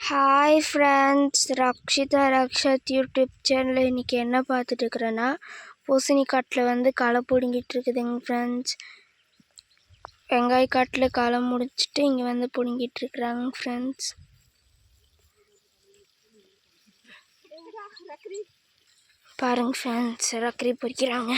Hi friends, Rakshitha ரக்ஷத் YouTube சேனலில் இன்றைக்கி என்ன பார்த்துட்டு இருக்கிறேன்னா, பூசணிக்காட்டில் வந்து களை பிடுங்கிட்டு இருக்குதுங்க ஃப்ரெண்ட்ஸ். வெங்காய காட்டில் களை முடிச்சுட்டு இங்கே வந்து பிடுங்கிட்டு இருக்கிறாங்க ஃப்ரெண்ட்ஸ். பாருங்க ஃப்ரெண்ட்ஸ், ரக்கரி பொறிக்கிறாங்க.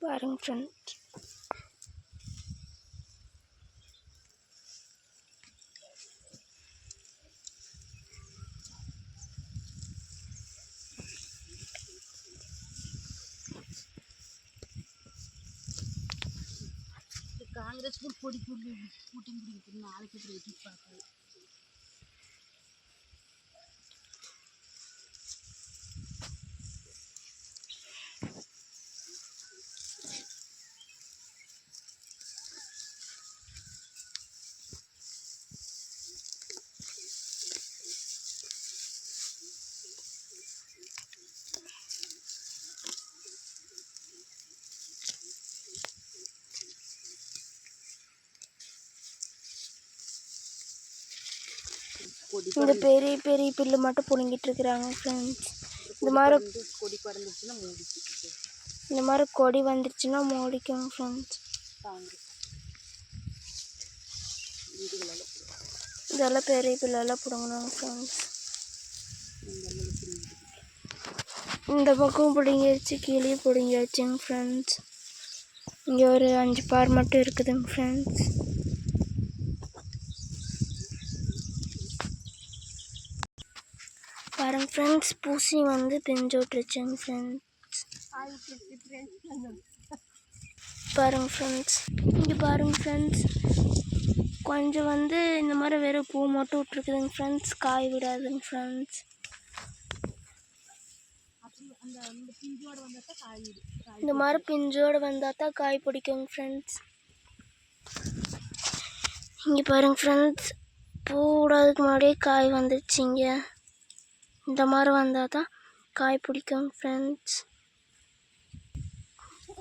பாருங்க ஃப்ரெண்ட்ஸ், காங்கிரஸ் கூட பொடி கூட்டம் பிடிக்குது. நாளைக்கு இப்படி வெட்டி பார்க்குறது. இந்த பெரிய பெரிய பில்லு மட்டும் பிடுங்கிட்டு இருக்கிறாங்க ஃப்ரெண்ட்ஸ். இந்த மாதிரி கொடி பறந்துச்சுன்னா மூடிச்சு. இந்த மாதிரி கொடி வந்துருச்சுன்னா மூடிக்கோங்க ஃப்ரெண்ட்ஸ். இதெல்லாம் பெரிய பில்லெல்லாம் பிடுங்கணுங்க ஃப்ரெண்ட்ஸ். இந்த பக்கம் பிடுங்கிடுச்சு, கீழே பிடுங்கிடுச்சுங்க ஃப்ரெண்ட்ஸ். இங்கே ஒரு 5 பார் மட்டும் இருக்குதுங்க ஃப்ரெண்ட்ஸ். பாருங்க ஃப்ரெண்ட்ஸ், பூசி வந்து பிஞ்சு விட்டுருச்சுங்க ஃப்ரெண்ட்ஸ். பாருங்க ஃப்ரெண்ட்ஸ், இங்கே பாருங்க ஃப்ரெண்ட்ஸ், கொஞ்சம் வந்து இந்த மாதிரி வெறும் பூ மட்டும் விட்ருக்குதுங்க ஃப்ரெண்ட்ஸ், காய் விடாதுங்க ஃப்ரெண்ட்ஸ். இந்த மாதிரி பிஞ்சோடு வந்தால் தான் காய் பிடிக்குங்க ஃப்ரெண்ட்ஸ். இங்கே பாருங்க ஃப்ரெண்ட்ஸ், பூ விடாததுக்கு முன்னாடியே காய் வந்துடுச்சிங்க. இந்த மாதிரி வந்தால் தான் காய் பிடிக்குங்க ஃப்ரெண்ட்ஸ்.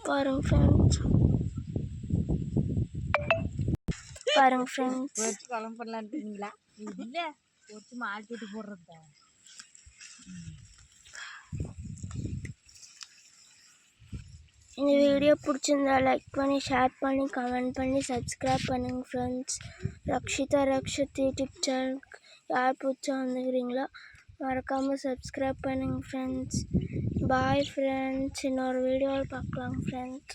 பாருங்க ஃப்ரெண்ட்ஸ், பாருங்க ஃப்ரெண்ட்ஸ், குழம்பு பண்ணலான்ட்டுங்களா? இல்லை, ஒரு மார்க்கெட்டு போடுறதா. இந்த வீடியோ பிடிச்சிருந்தா லைக் பண்ணி, ஷேர் பண்ணி, கமெண்ட் பண்ணி, சப்ஸ்கிரைப் பண்ணுங்கள் ஃப்ரெண்ட்ஸ். ரக்ஷிதா ரக்ஷத் யூடியூப் சேனலுக்கு யார் பிடிச்சா வந்துக்கிறீங்களோ மறக்காமல் சப்ஸ்கிரைப் பண்ணுங்கள் ஃப்ரெண்ட்ஸ். பாய் ஃப்ரெண்ட்ஸ், இன்னொரு வீடியோவில் பார்க்கலாம் ஃப்ரெண்ட்ஸ்.